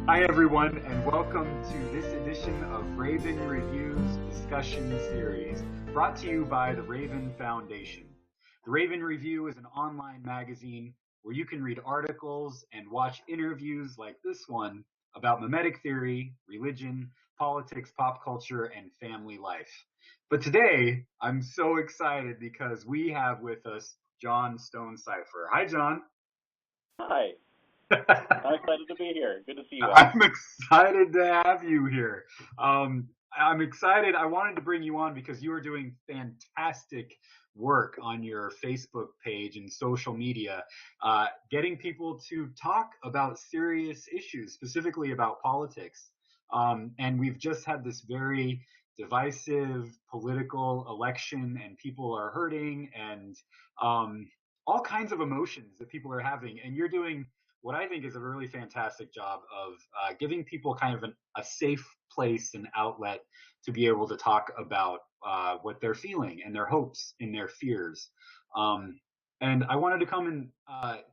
Hi, everyone, and welcome to this edition of Raven Review's discussion series, brought to you by the Raven Foundation. The Raven Review is an online magazine where you can read articles and watch interviews like this one about mimetic theory, religion, politics, pop culture, and family life. But today, I'm so excited because we have with us John Stonecypher. Hi, John. Hi. I'm excited to be here. Good to see you. I'm excited to have you here. I'm excited. I wanted to bring you on because you are doing fantastic work on your Facebook page and social media, getting people to talk about serious issues, specifically about politics. And we've just had this very divisive political election, and people are hurting, and all kinds of emotions that people are having. And you're doing what I think is a really fantastic job of giving people kind of a safe place and outlet to be able to talk about what they're feeling and their hopes and their fears. And I wanted to come and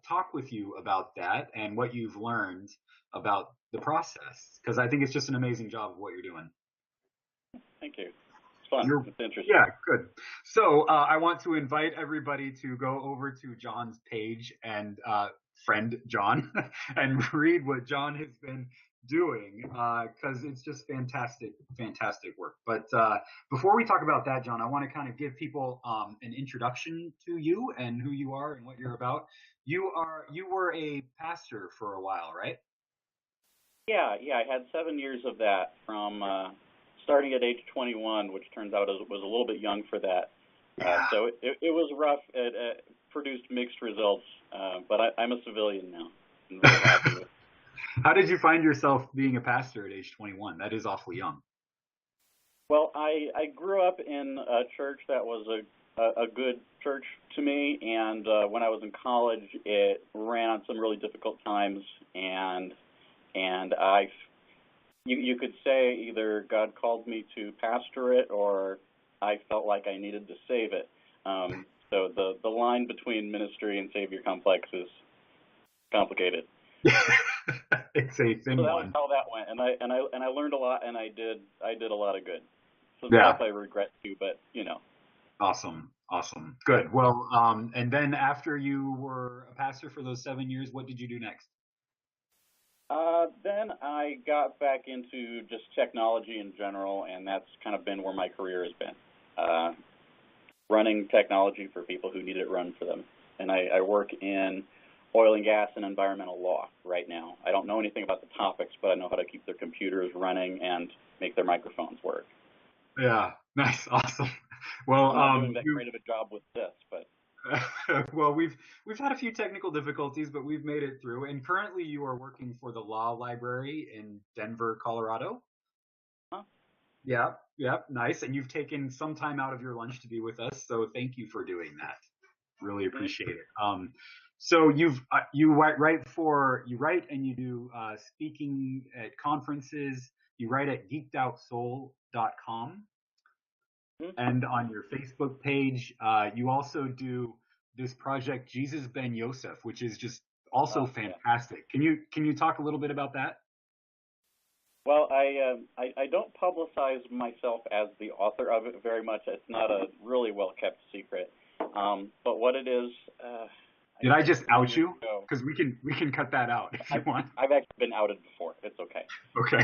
talk with you about that and what you've learned about the process, because I think it's just an amazing job of what you're doing. Thank you. It's fun. It's interesting. Yeah, good. So I want to invite everybody to go over to John's page and friend John and read what John has been doing, because it's just fantastic work. But before we talk about that, John, I want to kind of give people an introduction to you and who you are and what you're about. You were a pastor for a while, right? Yeah. I had 7 years of that from starting at age 21, which turns out was a little bit young for that. Yeah. So it was rough. It produced mixed results, but I'm a civilian now. I'm very happy with it. How did you find yourself being a pastor at age 21? That is awfully young. Well, I grew up in a church that was a good church to me, and when I was in college, it ran on some really difficult times, and you could say either God called me to pastor it or I felt like I needed to save it. So the line between ministry and savior complex is complicated. It's a thin one. So that was how that went, and I learned a lot, and I did a lot of good. So Yeah. stuff I regret too, but you know. Awesome. Good. Well, and then after you were a pastor for those 7 years, what did you do next? Then I got back into just technology in general, and that's kind of been where my career has been. Running technology for people who need it run for them. And I work in oil and gas and environmental law right now. I don't know anything about the topics, but I know how to keep their computers running and make their microphones work. Yeah, nice, awesome. Well, I'm not doing that great of a job with this, but well, we've had a few technical difficulties, but we've made it through. And currently, you are working for the law library in Denver, Colorado. Huh? Yeah, nice. And you've taken some time out of your lunch to be with us, so thank you for doing that. Really appreciate it. So you write and you do speaking at conferences. You write at geekedoutssoul.com. And on your Facebook page, you also do this project, Jesus Ben Yosef, which is just also fantastic. Yeah. Can you talk a little bit about that? Well, I don't publicize myself as the author of it very much. It's not a really well kept secret. But what it is, did I just out you? Because we can cut that out if you want. I've actually been outed before. It's okay. Okay.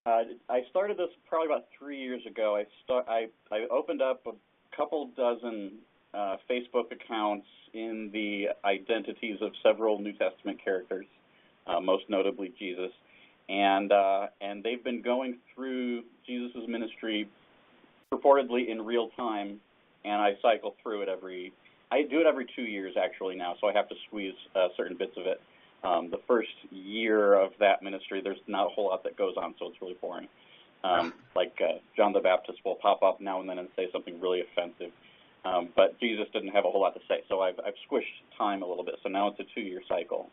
I started this probably about 3 years ago. I opened up a couple dozen Facebook accounts in the identities of several New Testament characters, most notably Jesus, and they've been going through Jesus' ministry purportedly in real time, and I cycle through it I do it every 2 years actually now, so I have to squeeze certain bits of it. The first year of that ministry, there's not a whole lot that goes on, so it's really boring. Like John the Baptist will pop up now and then and say something really offensive, but Jesus didn't have a whole lot to say, so I've squished time a little bit. So now it's a 2-year cycle,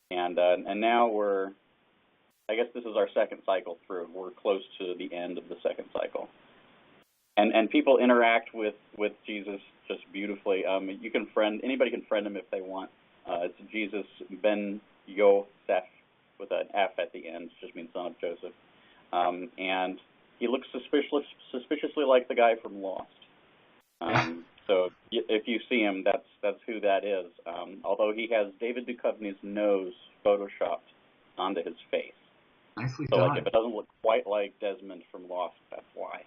and now I guess this is our second cycle through. We're close to the end of the second cycle, and people interact with Jesus just beautifully. Anybody can friend him if they want. It's Jesus Ben Yosef with an F at the end, just means son of Joseph. And he looks suspiciously like the guy from Lost. So if you see him, that's who that is. Although he has David Duchovny's nose photoshopped onto his face. Nicely so done. Like if it doesn't look quite like Desmond from Lost, that's why.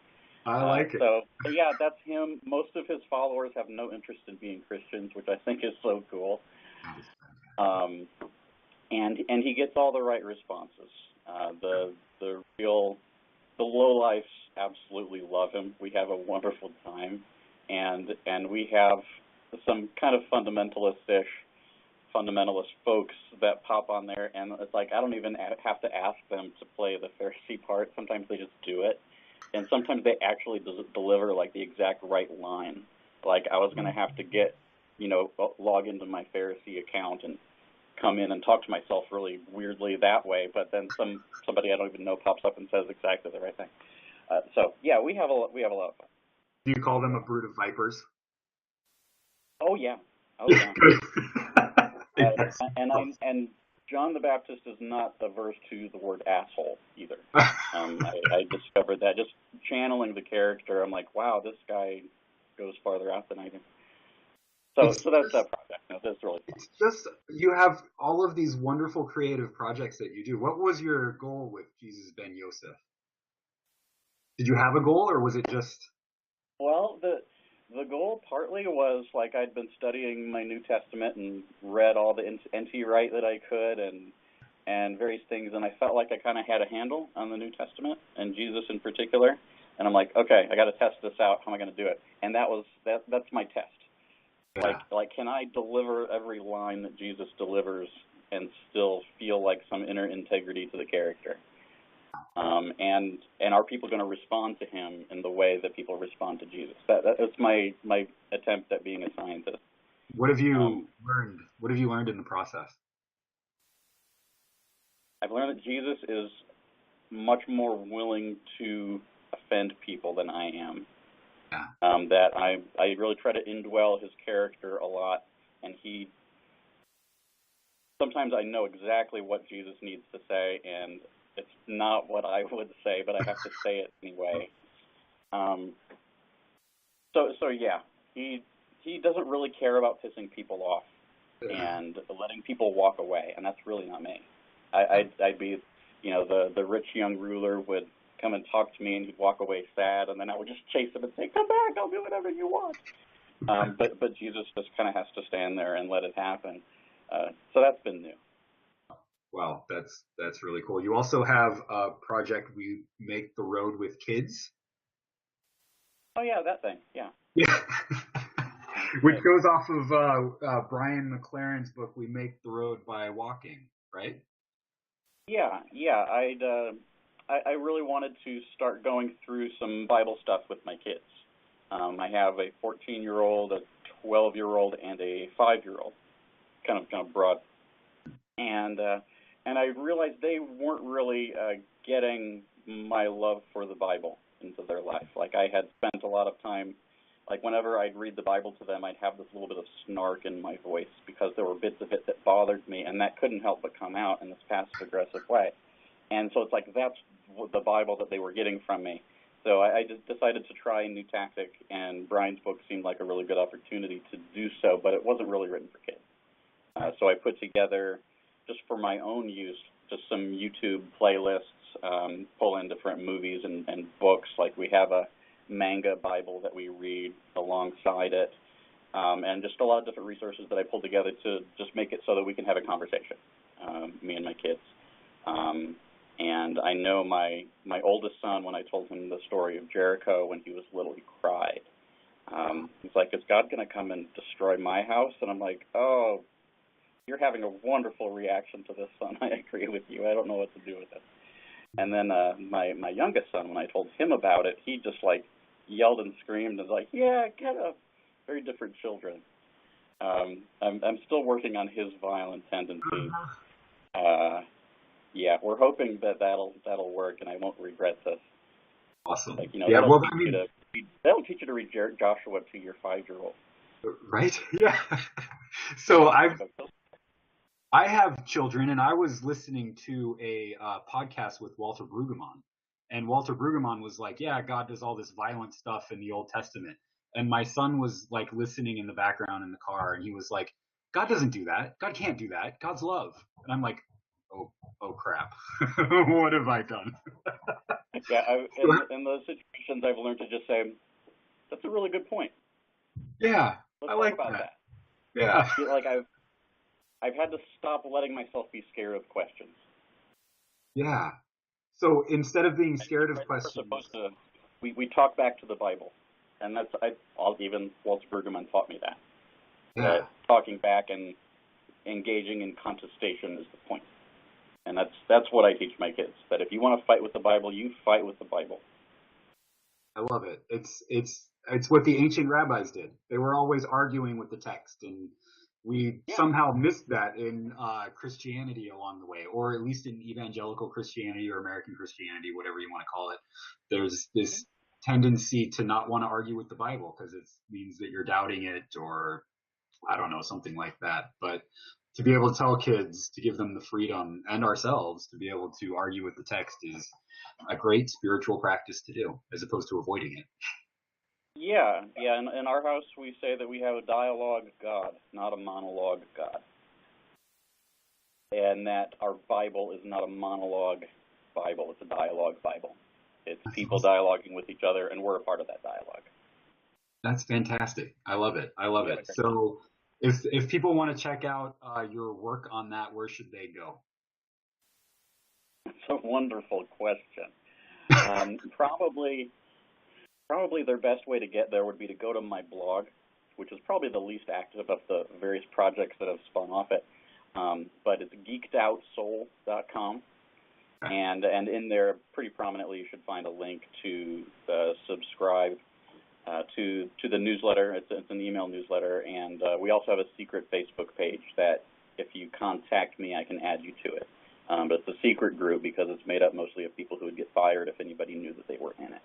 I like it. So yeah, that's him. Most of his followers have no interest in being Christians, which I think is so cool. And he gets all the right responses. The lowlifes absolutely love him. We have a wonderful time, and we have some kind of fundamentalist folks that pop on there, and it's like I don't even have to ask them to play the Pharisee part. Sometimes they just do it, and sometimes they actually deliver like the exact right line. Like I was going to have to log into my Pharisee account and come in and talk to myself really weirdly that way, but then somebody I don't even know pops up and says exactly the right thing. So yeah, we have a lot of fun. Do you call them a brood of vipers? Oh yeah. And John the Baptist is not averse to the word asshole either. I discovered that just channeling the character. I'm like, wow, this guy goes farther out than I do. So that's that project. No, that's really fun. It's just, you have all of these wonderful creative projects that you do. What was your goal with Jesus Ben Yosef? Did you have a goal, or was it just? Well, the goal partly was like I'd been studying my New Testament and read all the NT Wright that I could and various things, and I felt like I kind of had a handle on the New Testament and Jesus in particular. And I'm like, okay, I got to test this out. How am I going to do it? And that's my test. Yeah. Like, can I deliver every line that Jesus delivers and still feel like some inner integrity to the character? And are people going to respond to him in the way that people respond to Jesus? That's my attempt at being a scientist. What have you learned? What have you learned in the process? I've learned that Jesus is much more willing to offend people than I am. Yeah. That I really try to indwell his character a lot, and sometimes I know exactly what Jesus needs to say, and it's not what I would say, but I have to say it anyway. So yeah, he doesn't really care about pissing people off and letting people walk away, and that's really not me. I'd be, the rich young ruler would come and talk to me, and he'd walk away sad, and then I would just chase him and say, "Come back, I'll do whatever you want." But Jesus just kind of has to stand there and let it happen. So that's been new. Wow, that's really cool. You also have a project, We Make the Road with Kids. Oh yeah, that thing. Yeah. Yeah. Which goes off of Brian McLaren's book, We Make the Road by Walking, right? Yeah. I really wanted to start going through some Bible stuff with my kids. I have a 14-year-old, a 12-year-old, and a 5-year-old, kind of broad. And I realized they weren't really getting my love for the Bible into their life. Like I had spent a lot of time, like whenever I'd read the Bible to them, I'd have this little bit of snark in my voice because there were bits of it that bothered me, and that couldn't help but come out in this passive-aggressive way. And so it's like that's the Bible that they were getting from me. So I just decided to try a new tactic, and Brian's book seemed like a really good opportunity to do so, but it wasn't really written for kids. So I put together, just for my own use, just some YouTube playlists, pull in different movies and books. Like we have a manga Bible that we read alongside it, and just a lot of different resources that I pulled together to just make it so that we can have a conversation, me and my kids. And I know my oldest son, when I told him the story of Jericho when he was little, he cried. He's like, "Is God going to come and destroy my house?" And I'm like, "Oh, you're having a wonderful reaction to this, son. I agree with you. I don't know what to do with it." And then my youngest son, when I told him about it, he just like yelled and screamed and was like, "Yeah, get up." Very different children. I'm still working on his violent tendencies. Yeah, we're hoping that'll work, and I won't regret this. Awesome. Like, yeah, that'll teach you to read Joshua to your 5-year-old. Right? Yeah. So I have children, and I was listening to a podcast with Walter Brueggemann, and Walter Brueggemann was like, "Yeah, God does all this violent stuff in the Old Testament," and my son was like listening in the background in the car, and he was like, "God doesn't do that. God can't do that. God's love," and I'm like, "Oh, oh crap, what have I done?" Yeah, in those situations, I've learned to just say, "That's a really good point. Yeah, I Let's talk like about that. that." Yeah, Like I've had to stop letting myself be scared of questions. yeah. So instead of being scared of We're questions, supposed to we talk back to the Bible, and I'll even Walter Brueggemann taught me that yeah, talking back and engaging in contestation is the point. And that's what I teach my kids, that if you want to fight with the Bible, you fight with the Bible. I love it. It's what the ancient rabbis did. They were always arguing with the text, and we Yeah. somehow missed that in Christianity along the way, or at least in evangelical Christianity or American Christianity, whatever you want to call it. There's this tendency to not want to argue with the Bible because it means that you're doubting it, or I don't know, something like that. But to be able to tell kids, to give them the freedom, and ourselves to be able to argue with the text is a great spiritual practice to do, as opposed to avoiding it. Yeah. In our house, we say that we have a dialogue God, not a monologue God. And that our Bible is not a monologue Bible, it's a dialogue Bible. It's people dialoguing with each other, and we're a part of that dialogue. That's fantastic. I love it. I love it. So, if people want to check out your work on that, where should they go? It's a wonderful question. Probably their best way to get there would be to go to my blog, which is probably the least active of the various projects that have spun off it. But it's geekedOutSoul.com. Okay. And in there, pretty prominently, you should find a link to subscribe to the newsletter. It's an email newsletter, and we also have a secret Facebook page that if you contact me, I can add you to it. But it's a secret group because it's made up mostly of people who would get fired if anybody knew that they were in it.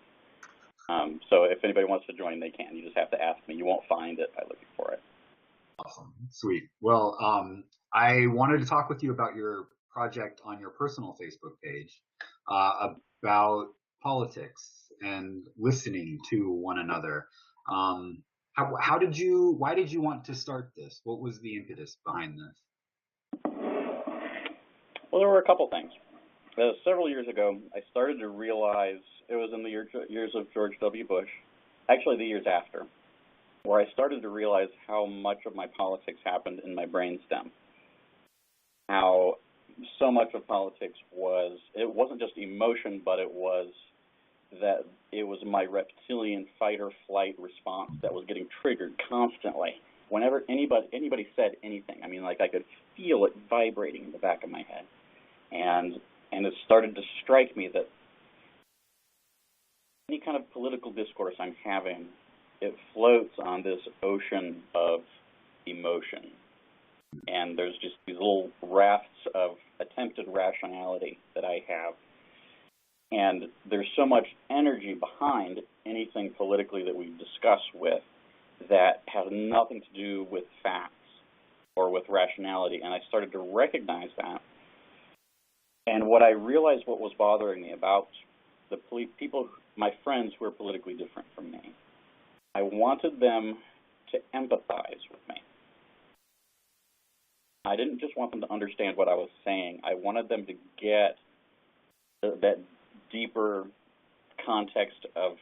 So if anybody wants to join, they can. You just have to ask me. You won't find it by looking for it. Awesome. Sweet. Well, I wanted to talk with you about your project on your personal Facebook page about politics and listening to one another. Why did you want to start this? What was the impetus behind this? Well, there were a couple things. Several years ago, I started to realize, it was in the years of George W. Bush, actually the years after, where I started to realize how much of my politics happened in my brainstem. How so much of politics it wasn't just emotion, but it was my reptilian fight or flight response that was getting triggered constantly. Whenever anybody said anything, I mean, like I could feel it vibrating in the back of my head. And it started to strike me that any kind of political discourse I'm having, it floats on this ocean of emotion. And there's just these little rafts of attempted rationality that I have. And there's so much energy behind anything politically that we discuss with that has nothing to do with facts or with rationality. And I started to recognize that. And what I realized what was bothering me about the people, my friends who are politically different from me, I wanted them to empathize with me. I didn't just want them to understand what I was saying. I wanted them to get that deeper context of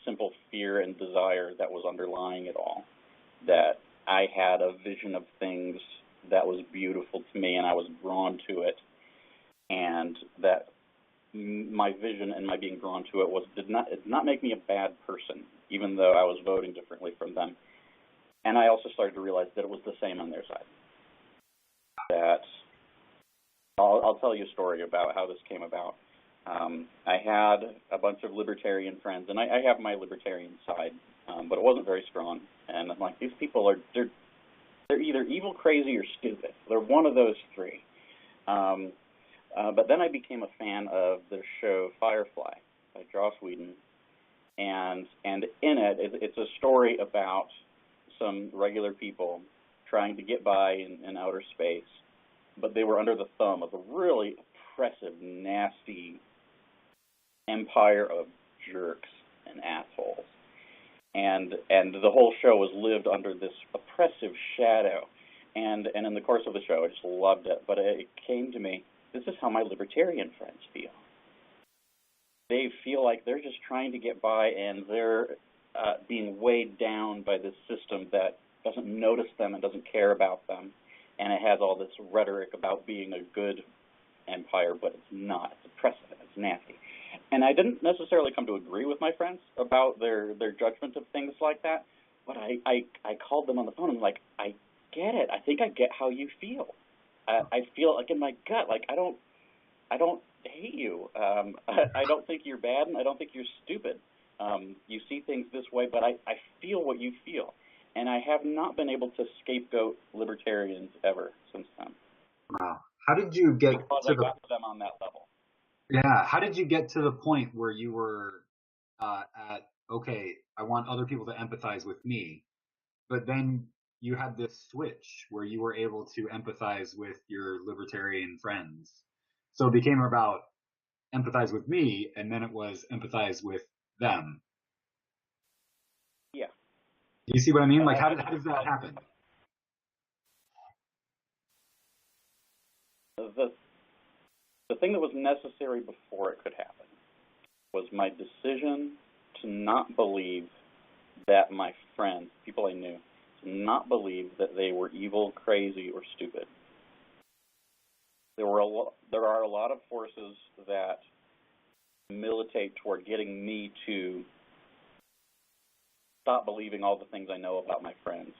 simple fear and desire that was underlying it all. That I had a vision of things that was beautiful to me and I was drawn to it. And that my vision and my being drawn to it did not make me a bad person, even though I was voting differently from them. And I also started to realize that it was the same on their side. That I'll tell you a story about how this came about. I had a bunch of libertarian friends, and I have my libertarian side, but it wasn't very strong. And I'm like, these people they're either evil, crazy, or stupid. They're one of those three. But then I became a fan of the show Firefly by Joss Whedon, and in it's a story about some regular people trying to get by in outer space, but they were under the thumb of a really oppressive, nasty empire of jerks and assholes. And the whole show was lived under this oppressive shadow. And in the course of the show, I just loved it. But it came to me, this is how my libertarian friends feel. They feel like they're just trying to get by, and they're being weighed down by this system that doesn't notice them and doesn't care about them. And it has all this rhetoric about being a good empire, but it's not. It's oppressive. It's nasty. And I didn't necessarily come to agree with my friends about their judgment of things like that, but I called them on the phone and like, I get it. I think I get how you feel. I feel like in my gut, like I don't hate you. I don't think you're bad, and I don't think you're stupid. You see things this way, but I feel what you feel. And I have not been able to scapegoat libertarians ever since then. Wow. How did you get I got to them on that level? Yeah. How did you get to the point where you were okay, I want other people to empathize with me, but then you had this switch where you were able to empathize with your libertarian friends. So it became about empathize with me, and then it was empathize with them. Yeah. Do you see what I mean? Like, how does that happen? The thing that was necessary before it could happen was my decision to not believe that my friends, people I knew, to not believe that they were evil, crazy, or stupid. There are a lot of forces that militate toward getting me to stop believing all the things I know about my friends.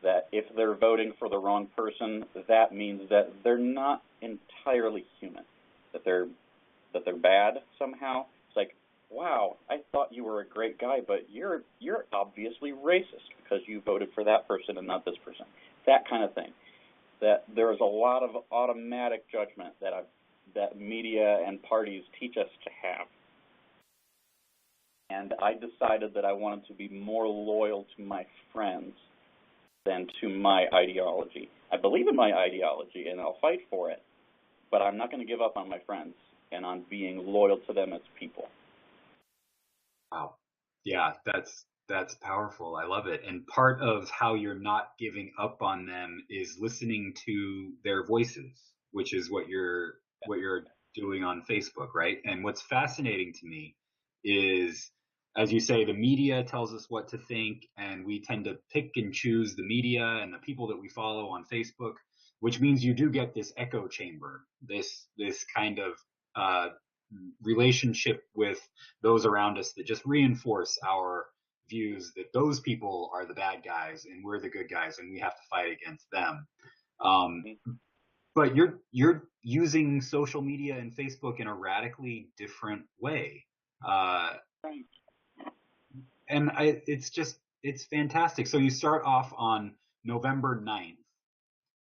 That if they're voting for the wrong person, that means that they're not entirely human. That they're bad somehow. It's like, wow, I thought you were a great guy, but you're obviously racist because you voted for that person and not this person. That kind of thing. That there is a lot of automatic judgment that media and parties teach us to have. And I decided that I wanted to be more loyal to my friends than to my ideology. I believe in my ideology, and I'll fight for it, but I'm not going to give up on my friends and on being loyal to them as people. Wow. Yeah, that's powerful. I love it. And part of how you're not giving up on them is listening to their voices, which is what you're doing on Facebook, right? And what's fascinating to me is, as you say, the media tells us what to think, and we tend to pick and choose the media and the people that we follow on Facebook, which means you do get this echo chamber, this kind of relationship with those around us that just reinforce our views that those people are the bad guys and we're the good guys and we have to fight against them. But you're using social media and Facebook in a radically different way. And it's fantastic. So you start off on November 9th,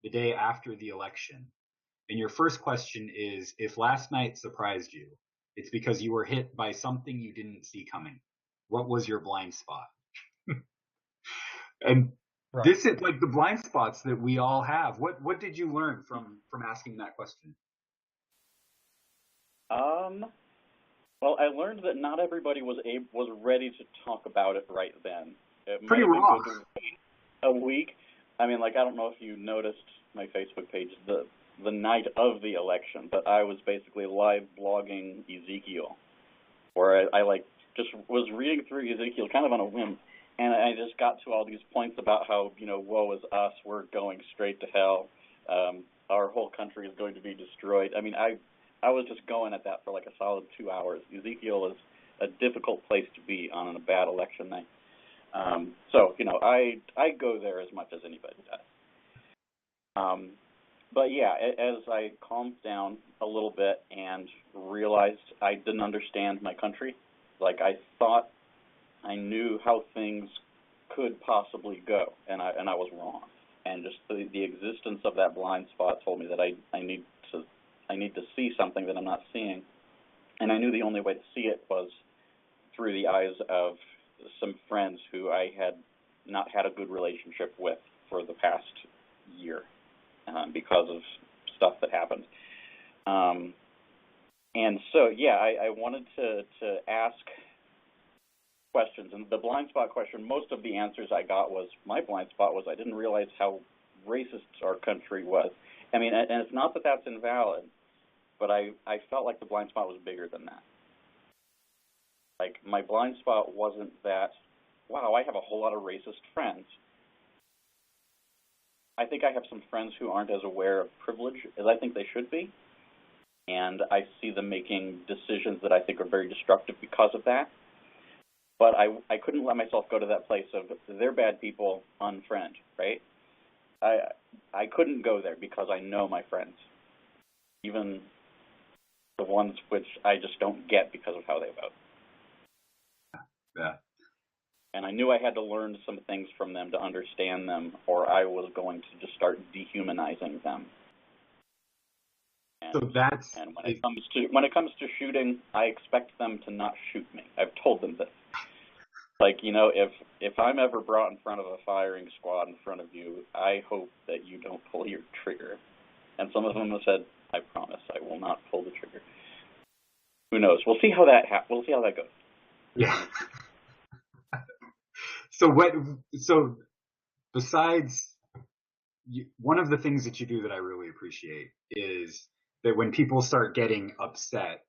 the day after the election. And your first question is, if last night surprised you, it's because you were hit by something you didn't see coming. What was your blind spot? And Right. This is like the blind spots that we all have. What did you learn from asking that question? Well, I learned that not everybody was ready to talk about it right then. It Pretty might have raw. been good a week. I mean, like, I don't know if you noticed my Facebook page the night of the election, but I was basically live blogging Ezekiel, where I like just was reading through Ezekiel kind of on a whim, and I just got to all these points about how, woe is us, we're going straight to hell, our whole country is going to be destroyed. I mean, I was just going at that for like a solid 2 hours. Ezekiel is a difficult place to be on a bad election night. So, I go there as much as anybody does. But yeah, as I calmed down a little bit and realized I didn't understand my country, like I thought I knew how things could possibly go, and I was wrong. And just the existence of that blind spot told me that I need to see something that I'm not seeing. And I knew the only way to see it was through the eyes of some friends who I had not had a good relationship with for the past year because of stuff that happened. And so, yeah, I wanted to ask questions. And the blind spot question, most of the answers I got was, my blind spot was I didn't realize how racist our country was. I mean, and it's not that that's invalid, but I felt like the blind spot was bigger than that. Like, my blind spot wasn't that, wow, I have a whole lot of racist friends. I think I have some friends who aren't as aware of privilege as I think they should be, and I see them making decisions that I think are very destructive because of that. But I couldn't let myself go to that place of, they're bad people, unfriend, right? I couldn't go there because I know my friends, even the ones which I just don't get because of how they vote. Yeah. And I knew I had to learn some things from them to understand them, or I was going to just start dehumanizing them. And, So that's and when it comes to shooting, I expect them to not shoot me. I've told them this. Like, you know, if I'm ever brought in front of a firing squad in front of you, I hope that you don't pull your trigger. And some of them have said, I promise I will not pull the trigger. Who knows? We'll see how that goes. Yeah. So besides, one of the things that you do that I really appreciate is that when people start getting upset,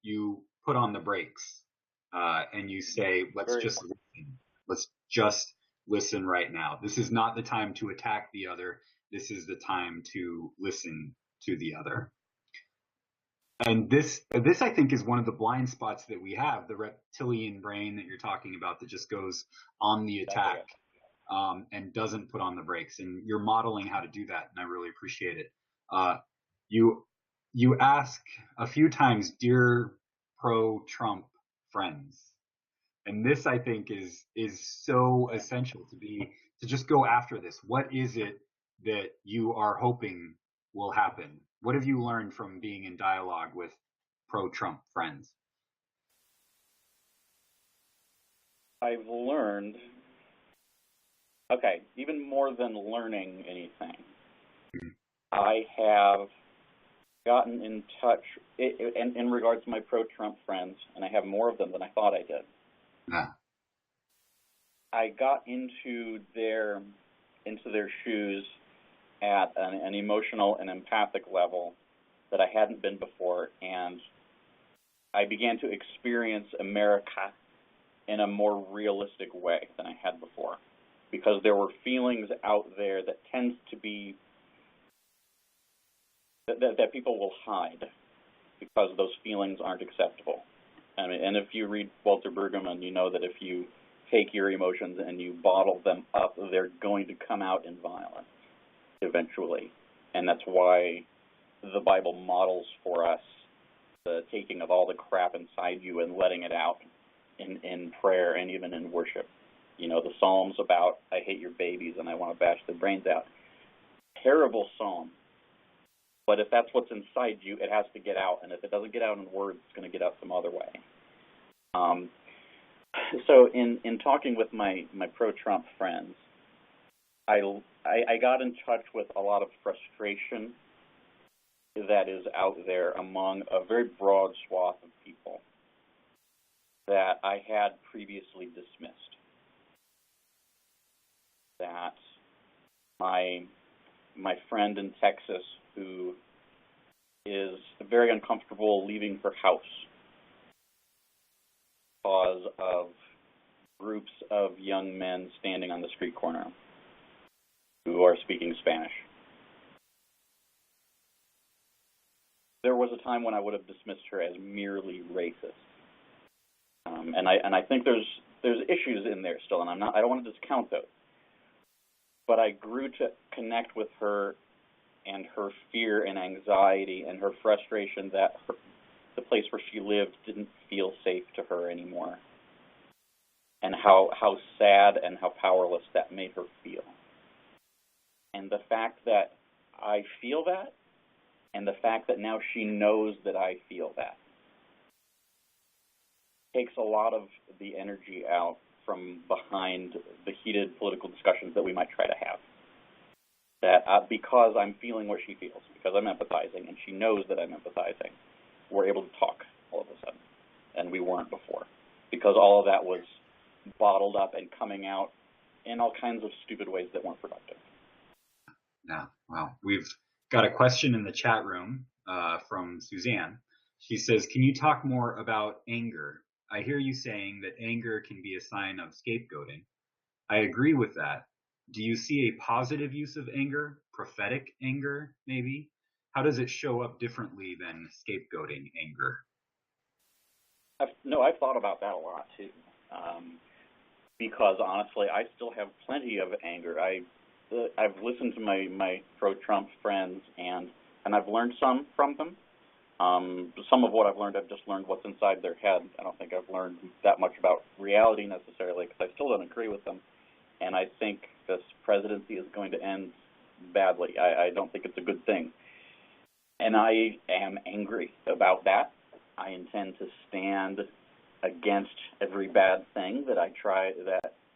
you put on the brakes, and you say, let's just listen right now. This is not the time to attack the other. This is the time to listen to the other. And this I think is one of the blind spots that we have, the reptilian brain that you're talking about that just goes on the attack, and doesn't put on the brakes. And you're modeling how to do that, and I really appreciate it. You ask a few times, dear pro-Trump friends, and this I think is so essential to just go after this. What is it that you are hoping will happen? What have you learned from being in dialogue with pro-Trump friends? I've learned, okay, even more than learning anything, I have gotten in touch in regards to my pro-Trump friends, and I have more of them than I thought I did. Yeah. I got into their shoes at an emotional and empathic level that I hadn't been before, and I began to experience America in a more realistic way than I had before, because there were feelings out there that tend to be that people will hide because those feelings aren't acceptable. I mean, and if you read Walter Brueggemann, you know that if you take your emotions and you bottle them up, they're going to come out in violence eventually. And that's why the Bible models for us the taking of all the crap inside you and letting it out in prayer and even in worship. You know, the Psalms about, I hate your babies and I want to bash their brains out. Terrible psalm. But if that's what's inside you, it has to get out. And if it doesn't get out in words, it's going to get out some other way. So in talking with my pro-Trump friends, I got in touch with a lot of frustration that is out there among a very broad swath of people that I had previously dismissed. That my friend in Texas who is very uncomfortable leaving her house because of groups of young men standing on the street corner who are speaking Spanish. There was a time when I would have dismissed her as merely racist, and I think there's issues in there still, and I don't want to discount those. But I grew to connect with her and her fear and anxiety and her frustration that the place where she lived didn't feel safe to her anymore, and how sad and how powerless that made her feel. And the fact that I feel that, and the fact that now she knows that I feel that, takes a lot of the energy out from behind the heated political discussions that we might try to have. that because I'm feeling what she feels, because I'm empathizing, and she knows that I'm empathizing, we're able to talk all of a sudden, and we weren't before, because all of that was bottled up and coming out in all kinds of stupid ways that weren't productive. Yeah, well, we've got a question in the chat room from Suzanne. She says, can you talk more about anger? I hear you saying that anger can be a sign of scapegoating. I agree with that. Do you see a positive use of anger? Prophetic anger, maybe? How does it show up differently than scapegoating anger? I've thought about that a lot, too. Because, honestly, I still have plenty of anger. I've listened to my pro-Trump friends, and I've learned some from them. Some of what I've learned, I've just learned what's inside their head. I don't think I've learned that much about reality necessarily, because I still don't agree with them. And I think this presidency is going to end badly. I don't think it's a good thing. And I am angry about that. I intend to stand against every bad thing that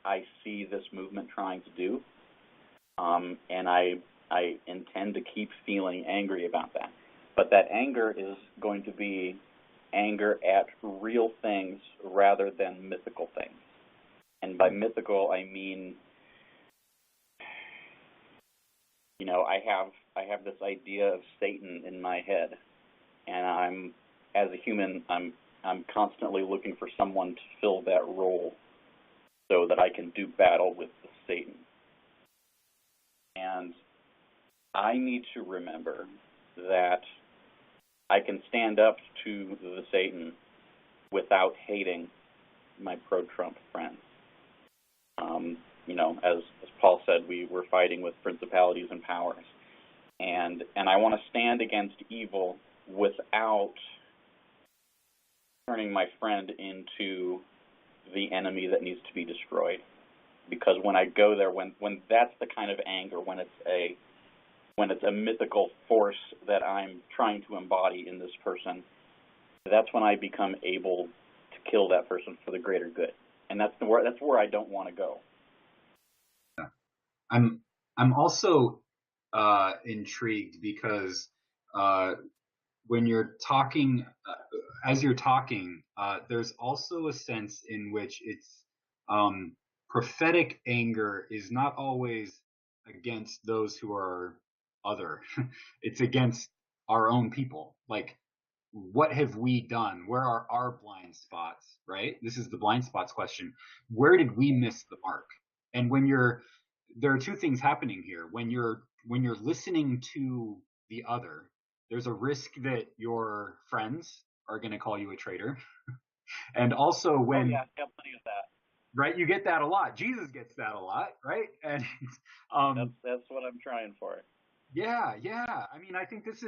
I see this movement trying to do. And I intend to keep feeling angry about that. But that anger is going to be anger at real things rather than mythical things. And by mythical, I mean, I have this idea of Satan in my head, and as a human, I'm constantly looking for someone to fill that role so that I can do battle with the Satan. And I need to remember that I can stand up to the Satan without hating my pro-Trump friends. As Paul said, we're fighting with principalities and powers. And I want to stand against evil without turning my friend into the enemy that needs to be destroyed. Because when I go there, when that's the kind of anger, when it's a mythical force that I'm trying to embody in this person, that's when I become able to kill that person for the greater good. And that's where I don't want to go. I'm also intrigued because when you're talking, as you're talking, there's also a sense in which it's prophetic anger is not always against those who are other. It's against our own people. Like, what have we done? Where are our blind spots, right? This is the blind spots question. Where did we miss the mark? And there are two things happening here. When you're listening to the other, there's a risk that your friends are going to call you a traitor. And also when, oh yeah, plenty of that. Right, you get that a lot. Jesus gets that a lot, right? And that's what I'm trying for. Yeah. I mean, I think this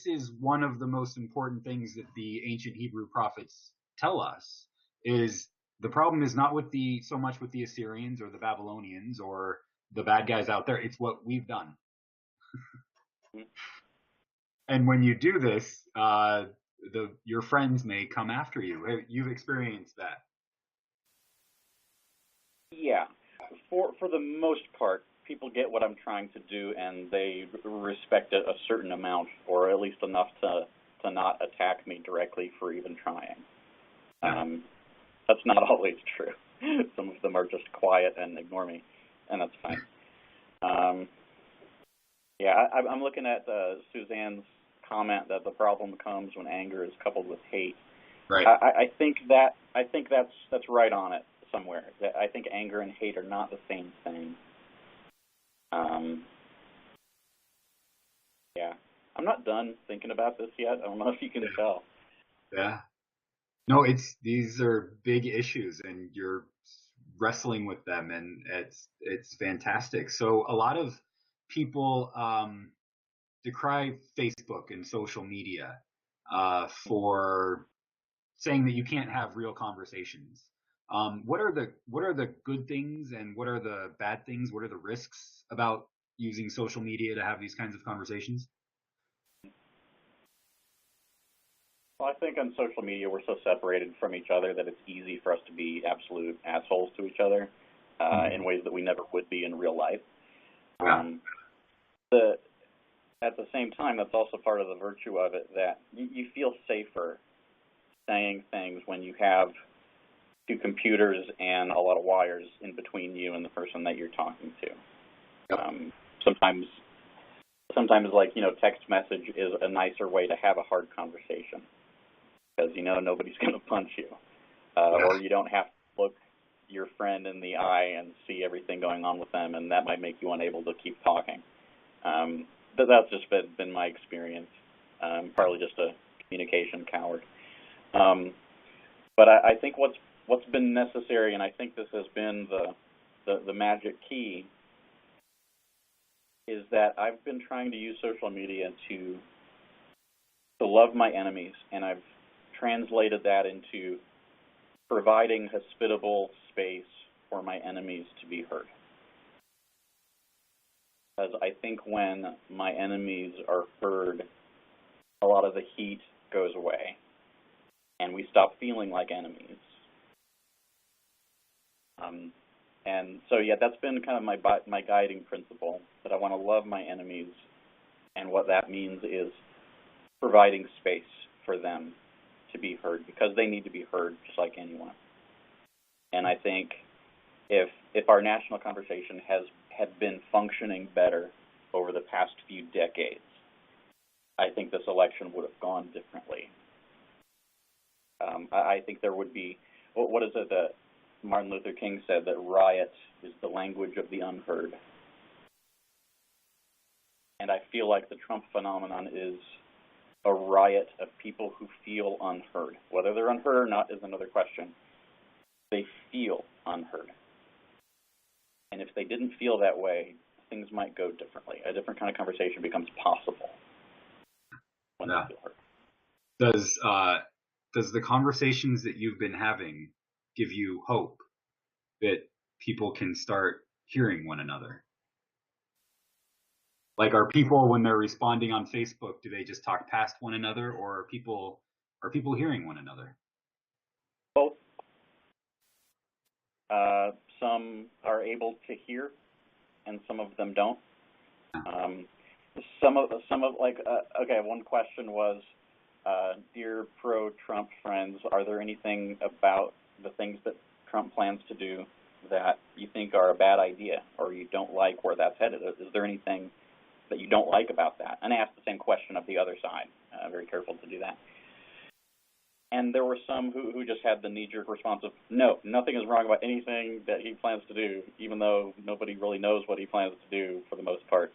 is one of the most important things that the ancient Hebrew prophets tell us. Is the problem is not so much with the Assyrians or the Babylonians or the bad guys out there. It's what we've done. And when you do this, your friends may come after you. You've experienced that. Yeah, for the most part, people get what I'm trying to do, and they respect it a certain amount, or at least enough to not attack me directly for even trying. That's not always true. Some of them are just quiet and ignore me, and that's fine. I'm looking at Suzanne's comment that the problem comes when anger is coupled with hate. Right. I think that's right on it somewhere. I think anger and hate are not the same thing. I'm not done thinking about this yet. I don't know if you can tell. Yeah. No, these are big issues, and you're wrestling with them, and it's fantastic. So a lot of people decry Facebook and social media for saying that you can't have real conversations. What are the good things and what are the bad things? What are the risks about using social media to have these kinds of conversations? Well, I think on social media we're so separated from each other that it's easy for us to be absolute assholes to each other in ways that we never would be in real life. Yeah. at the same time, that's also part of the virtue of it, that you feel safer saying things when you have two computers and a lot of wires in between you and the person that you're talking to. Yep. Sometimes, like, text message is a nicer way to have a hard conversation because nobody's going to punch you, or you don't have to look your friend in the eye and see everything going on with them, and that might make you unable to keep talking. But that's just been my experience. Probably just a communication coward. But I think what's been necessary, and I think this has been the magic key, is that I've been trying to use social media to love my enemies, and I've translated that into providing hospitable space for my enemies to be heard. Because I think when my enemies are heard, a lot of the heat goes away, and we stop feeling like enemies. And so, yeah, that's been kind of my guiding principle, that I want to love my enemies, and what that means is providing space for them to be heard, because they need to be heard just like anyone. And I think if our national conversation had been functioning better over the past few decades, I think this election would have gone differently. I think there would be, what is it that Martin Luther King said, that riot is the language of the unheard. And I feel like the Trump phenomenon is a riot of people who feel unheard. Whether they're unheard or not is another question. They feel unheard. And if they didn't feel that way, things might go differently. A different kind of conversation becomes possible when they feel heard. Does the conversations that you've been having give you hope that people can start hearing one another? Like, are people, when they're responding on Facebook, do they just talk past one another, or are people hearing one another? Both. Some are able to hear, and some of them don't. One question was, dear pro-Trump friends, are there anything about the things that Trump plans to do that you think are a bad idea, or you don't like where that's headed? Is there anything that you don't like about that? And I asked the same question of the other side. Very careful to do that. And there were some who just had the knee-jerk response of, no, nothing is wrong about anything that he plans to do, even though nobody really knows what he plans to do for the most part.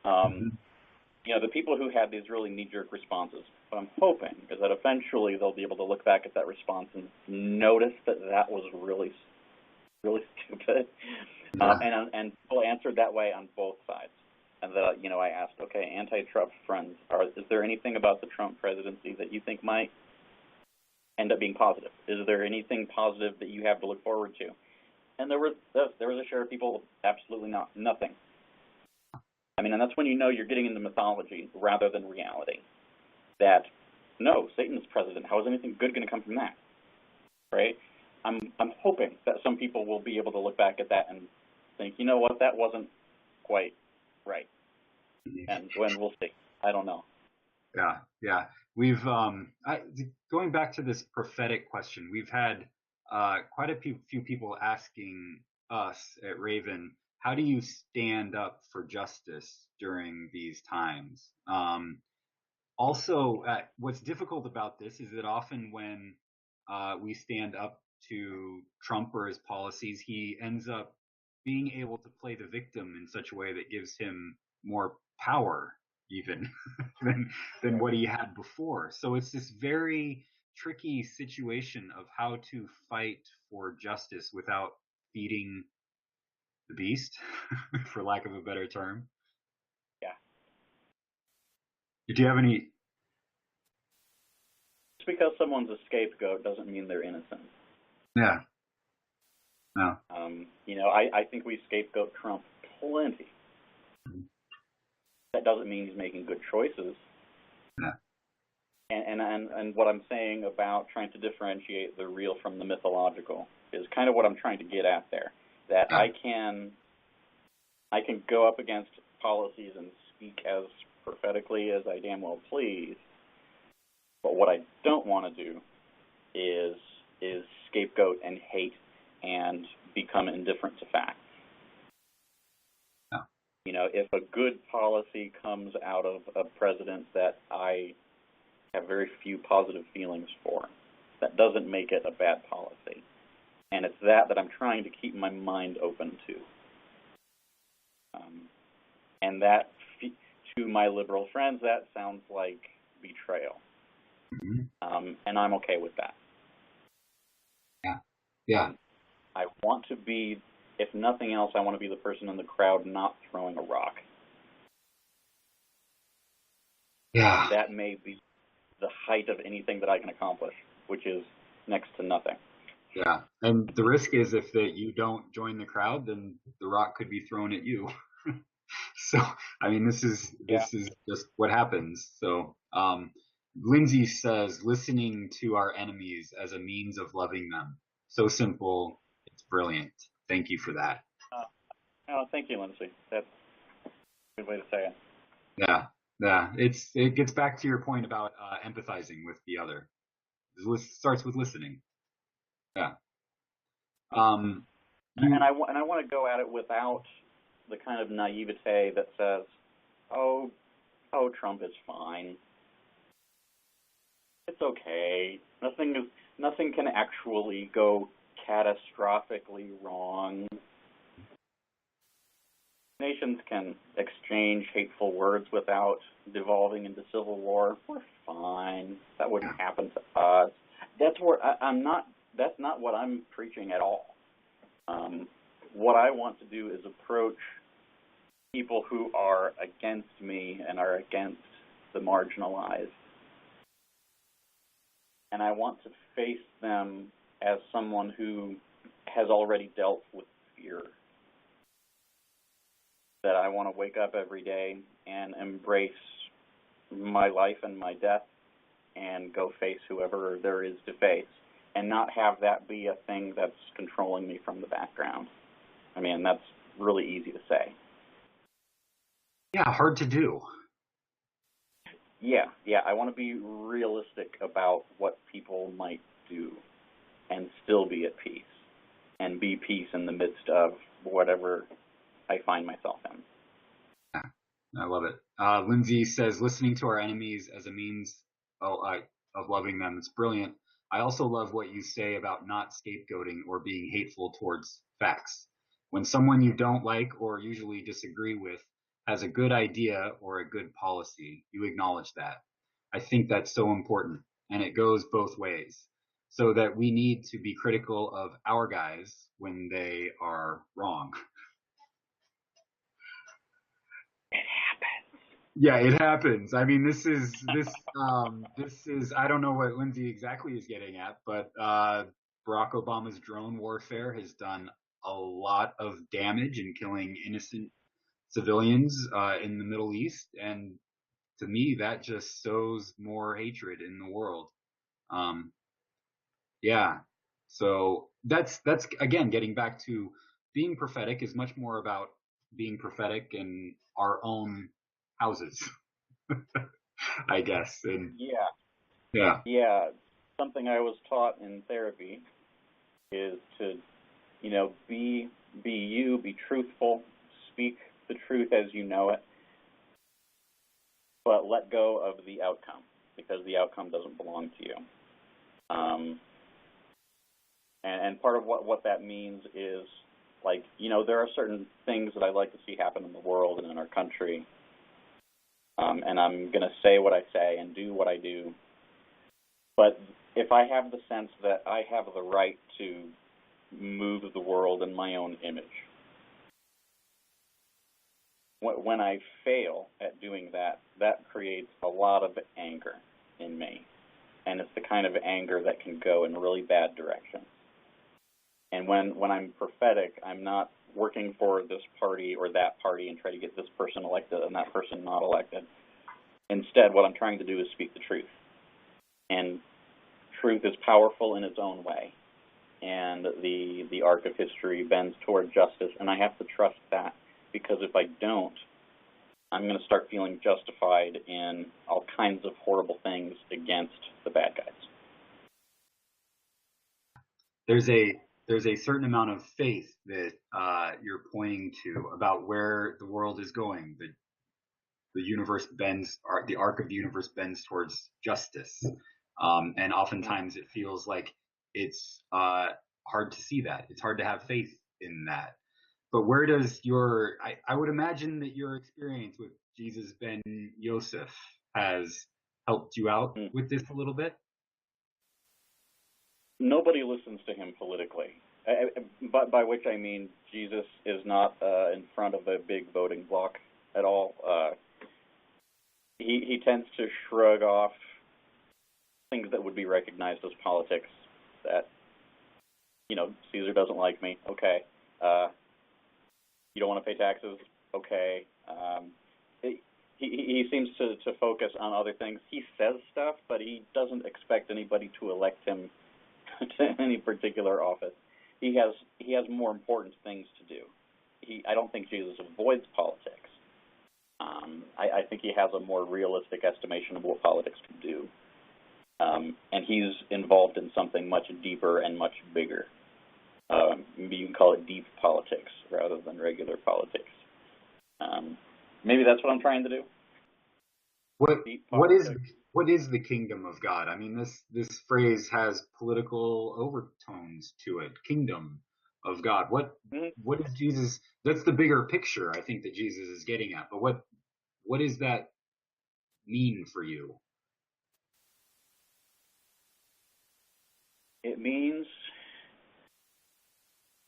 The people who had these really knee-jerk responses, what I'm hoping is that eventually they'll be able to look back at that response and notice that that was really, really stupid. And people answered that way on both sides. And that, I asked, okay, anti-Trump friends, is there anything about the Trump presidency that you think might end up being positive? Is there anything positive that you have to look forward to? And there was a share of people, absolutely not, nothing. I mean, and that's when you're getting into mythology rather than reality. That, no, Satan's president, how is anything good going to come from that? Right? I'm hoping that some people will be able to look back at that and think, you know what, that wasn't quite right. And when we'll see. I don't know. Yeah. We've going back to this prophetic question, we've had quite a few people asking us at Raven, how do you stand up for justice during these times? Also, what's difficult about this is that often when we stand up to Trump or his policies, he ends up being able to play the victim in such a way that gives him more power even than what he had before. So it's this very tricky situation of how to fight for justice without feeding the beast, for lack of a better term. Yeah. Do you have any? Just because someone's a scapegoat doesn't mean they're innocent. Yeah. No. I think we scapegoat Trump plenty. That doesn't mean he's making good choices. Yeah. And what I'm saying about trying to differentiate the real from the mythological is kind of what I'm trying to get at there. That I can go up against policies and speak as prophetically as I damn well please. But what I don't want to do is scapegoat and hate and become indifferent to facts. Yeah. You know, if a good policy comes out of a president that I have very few positive feelings for, that doesn't make it a bad policy. And it's that I'm trying to keep my mind open to. And that, to my liberal friends, that sounds like betrayal. Mm-hmm. And I'm okay with that. Yeah. Yeah. I want to be, if nothing else, I want to be the person in the crowd not throwing a rock. Yeah. That may be the height of anything that I can accomplish, which is next to nothing. Yeah. And the risk is if that you don't join the crowd, then the rock could be thrown at you. So, I mean, this is just what happens. So, Lindsay says, listening to our enemies as a means of loving them. So simple. It's brilliant. Thank you for that. Thank you, Lindsay. That's a good way to say it. Yeah. Yeah. It gets back to your point about empathizing with the other. It starts with listening. Yeah. And I want to go at it without the kind of naivete that says, oh, Trump is fine. It's okay. Nothing can actually go catastrophically wrong. Nations can exchange hateful words without devolving into civil war. We're fine. That wouldn't happen to us. That's where that's not what I'm preaching at all. What I want to do is approach people who are against me and are against the marginalized. And I want to face them as someone who has already dealt with fear. That I want to wake up every day and embrace my life and my death and go face whoever there is to face, and not have that be a thing that's controlling me from the background. I mean, that's really easy to say. Yeah, hard to do. Yeah, I want to be realistic about what people might do and still be at peace, and be peace in the midst of whatever I find myself in. Yeah, I love it. Lindsay says, listening to our enemies as a means of loving them. It's brilliant. I also love what you say about not scapegoating or being hateful towards facts. When someone you don't like or usually disagree with has a good idea or a good policy, you acknowledge that. I think that's so important, and it goes both ways. So that we need to be critical of our guys when they are wrong. Yeah, it happens. I mean, this is I don't know what Lindsay exactly is getting at, but Barack Obama's drone warfare has done a lot of damage in killing innocent civilians in the Middle East, and to me, that just sows more hatred in the world. Yeah, so that's again getting back to being prophetic is much more about being prophetic in our own houses. I guess. And yeah. Something I was taught in therapy is to, be you, be truthful, speak the truth as you know it, but let go of the outcome, because the outcome doesn't belong to you. And part of what that means is, there are certain things that I'd like to see happen in the world and in our country. And I'm going to say what I say and do what I do. But if I have the sense that I have the right to move the world in my own image, when I fail at doing that, that creates a lot of anger in me. And it's the kind of anger that can go in really bad directions. And when I'm prophetic, I'm not working for this party or that party and try to get this person elected and that person not elected. Instead, what I'm trying to do is speak the truth. And truth is powerful in its own way. And the arc of history bends toward justice, and I have to trust that, because if I don't, I'm going to start feeling justified in all kinds of horrible things against the bad guys. There's a certain amount of faith that you're pointing to about where the world is going. The universe bends, the arc of the universe bends towards justice, and oftentimes it feels like it's hard to see that. It's hard to have faith in that. But where does I would imagine that your experience with Jesus Ben Yosef has helped you out with this a little bit. Nobody listens to him politically, but by which I mean Jesus is not in front of a big voting bloc at all. He tends to shrug off things that would be recognized as politics. That, Caesar doesn't like me. Okay. You don't want to pay taxes. Okay. He seems to focus on other things. He says stuff, but he doesn't expect anybody to elect him to any particular office. He has more important things to do. I don't think Jesus avoids politics. I think he has a more realistic estimation of what politics can do. And he's involved in something much deeper and much bigger. Maybe you can call it deep politics rather than regular politics. Maybe that's what I'm trying to do. What is the kingdom of God? I mean, this phrase has political overtones to it. Kingdom of God. What is Jesus? That's the bigger picture I think that Jesus is getting at. But what does that mean for you? It means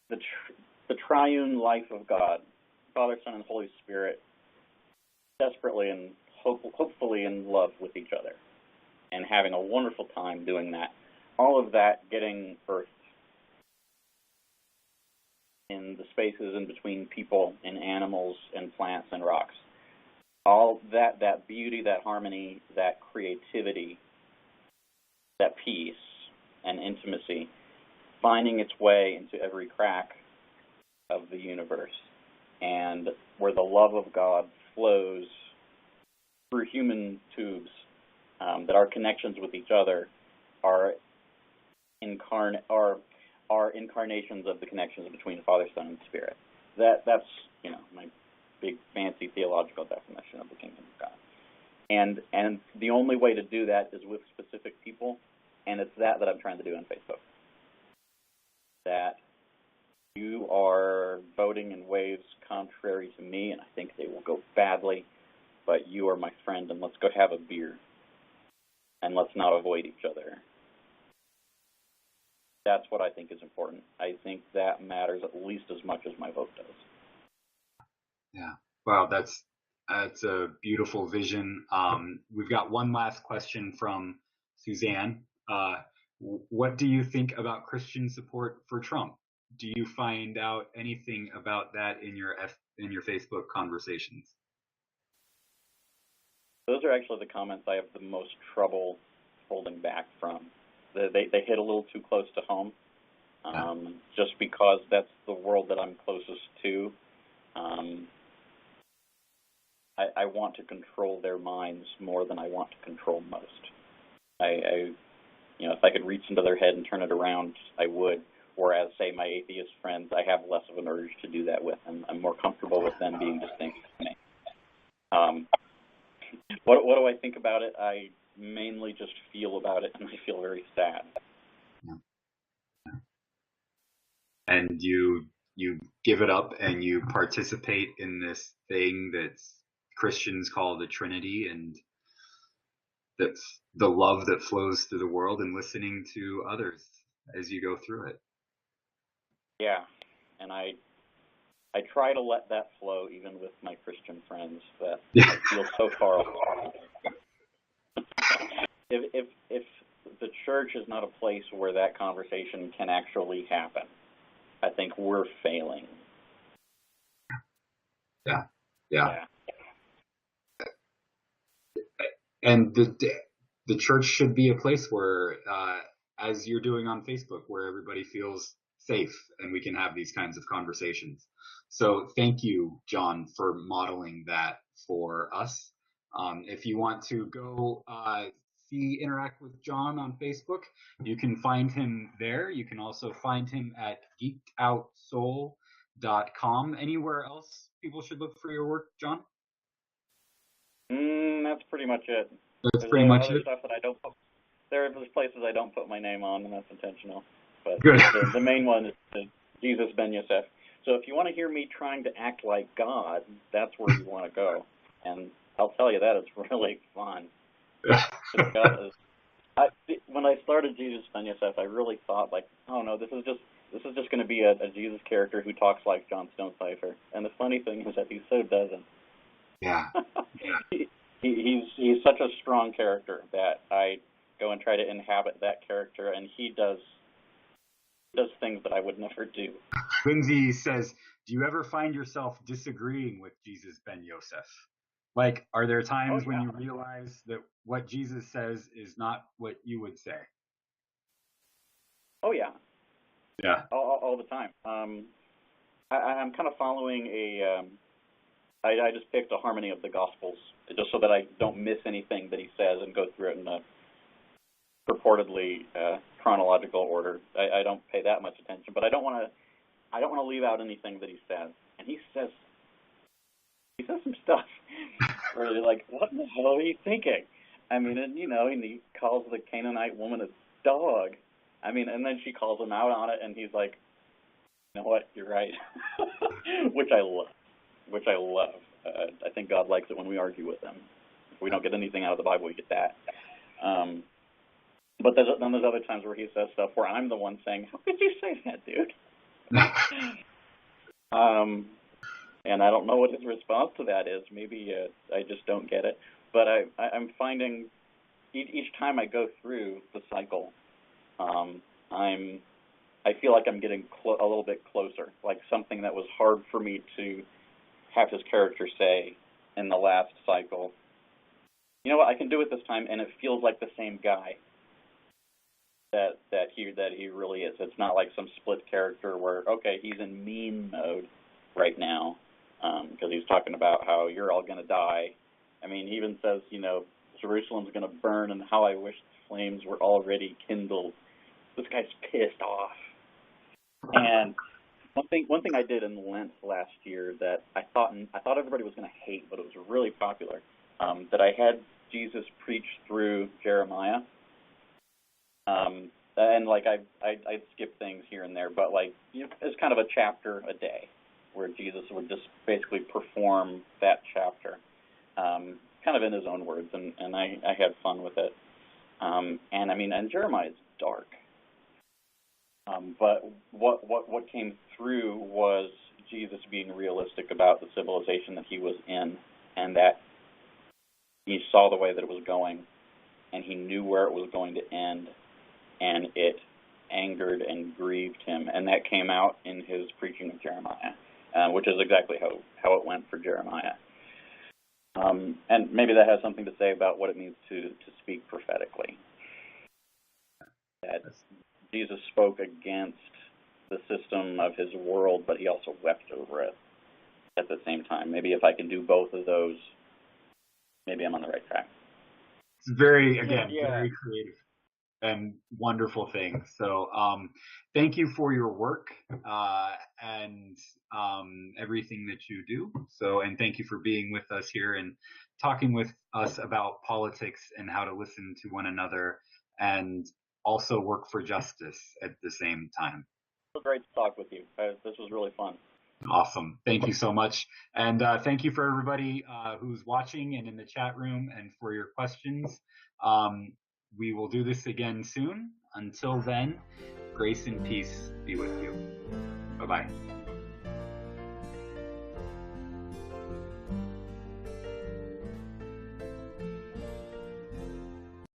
the triune life of God, Father, Son, and Holy Spirit, desperately and hopefully in love with each other, and having a wonderful time doing that. All of that getting birthed in the spaces in between people and animals and plants and rocks. All that beauty, that harmony, that creativity, that peace and intimacy, finding its way into every crack of the universe, and where the love of God flows through human tubes, that our connections with each other are incarnations of the connections between Father, Son, and Spirit. That's my big fancy theological definition of the kingdom of God. And the only way to do that is with specific people, and it's that I'm trying to do on Facebook. That you are voting in ways contrary to me, and I think they will go badly, but you are my friend, and let's go have a beer, and let's not avoid each other. That's what I think is important. I think that matters at least as much as my vote does. Yeah. Wow, that's a beautiful vision. We've got one last question from Suzanne. What do you think about Christian support for Trump? Do you find out anything about that in your Facebook conversations? Those are actually the comments I have the most trouble holding back from. They hit a little too close to home, just because that's the world that I'm closest to. I want to control their minds more than I want to control most. If I could reach into their head and turn it around, I would. Whereas, say, my atheist friends, I have less of an urge to do that with, and I'm more comfortable with them being distinct from me. What do I think about it? I mainly just feel about it, and I feel very sad. And you give it up, and you participate in this thing that Christians call the Trinity, and that's the love that flows through the world, and listening to others as you go through it. Yeah, and I try to let that flow even with my Christian friends that I feel so far apart. If the church is not a place where that conversation can actually happen, I think we're failing. Yeah. And the church should be a place where, as you're doing on Facebook, where everybody feels safe and we can have these kinds of conversations. So thank you, John, for modeling that for us. If you want to go interact with John on Facebook, you can find him there. You can also find him at geekedoutssoul.com. Anywhere else people should look for your work, John? That's pretty much it. That's pretty much it. Stuff that I don't put. There's places I don't put my name on, and that's intentional. But Good. The main one is Jesus Ben Yosef. So if you want to hear me trying to act like God, that's where you want to go. And I'll tell you that it's really fun. When I started Jesus Ben Yosef, I really thought like, oh no, this is just going to be a Jesus character who talks like John Stonecypher. And the funny thing is that he so doesn't. Yeah. He's such a strong character that I go and try to inhabit that character, and he does things that I would never do. Lindsay says, do you ever find yourself disagreeing with Jesus Ben Yosef? Like, are there times when you realize that what Jesus says is not what you would say? Oh, yeah. Yeah. All the time. I'm kind of following I just picked a harmony of the Gospels, just so that I don't miss anything that he says and go through it in a purportedly chronological order. I don't pay that much attention, but I don't want to leave out anything that he says. And he says some stuff where you're like, what in the hell are you thinking? I mean, and he calls the Canaanite woman a dog. I mean, and then she calls him out on it, and he's like, you know what, you're right, which I love. I think God likes it when we argue with him. If we don't get anything out of the Bible, we get that. But there's other times where he says stuff where I'm the one saying, how could you say that, dude? And I don't know what his response to that is. Maybe I just don't get it. But I'm finding each time I go through the cycle, I feel like I'm getting a little bit closer, like something that was hard for me to have his character say in the last cycle. You know what? I can do it this time, and it feels like the same guy that he really is. It's not like some split character where, okay, he's in mean mode right now because he's talking about how you're all going to die. I mean, he even says, Jerusalem's going to burn, and how I wish the flames were already kindled. This guy's pissed off. And one thing I did in Lent last year that I thought everybody was going to hate, but it was really popular, that I had Jesus preach through Jeremiah. And like I'd skip things here and there, but it's kind of a chapter a day where Jesus would just basically perform that chapter, kind of in his own words, and I had fun with it. And I mean, and Jeremiah is dark. But what came through was Jesus being realistic about the civilization that he was in, and that he saw the way that it was going, and he knew where it was going to end, and it angered and grieved him, and that came out in his preaching of Jeremiah, which is exactly how it went for Jeremiah. And maybe that has something to say about what it means to speak prophetically. That Jesus spoke against the system of his world, but he also wept over it at the same time. Maybe if I can do both of those, maybe I'm on the right track. It's very creative and wonderful thing. So thank you for your work and everything that you do. So, and thank you for being with us here and talking with us about politics and how to listen to one another and also work for justice at the same time. It was great to talk with you. This was really fun. Awesome. Thank you so much. And thank you for everybody who's watching and in the chat room and for your questions. We will do this again soon. Until then, grace and peace be with you. Bye-bye.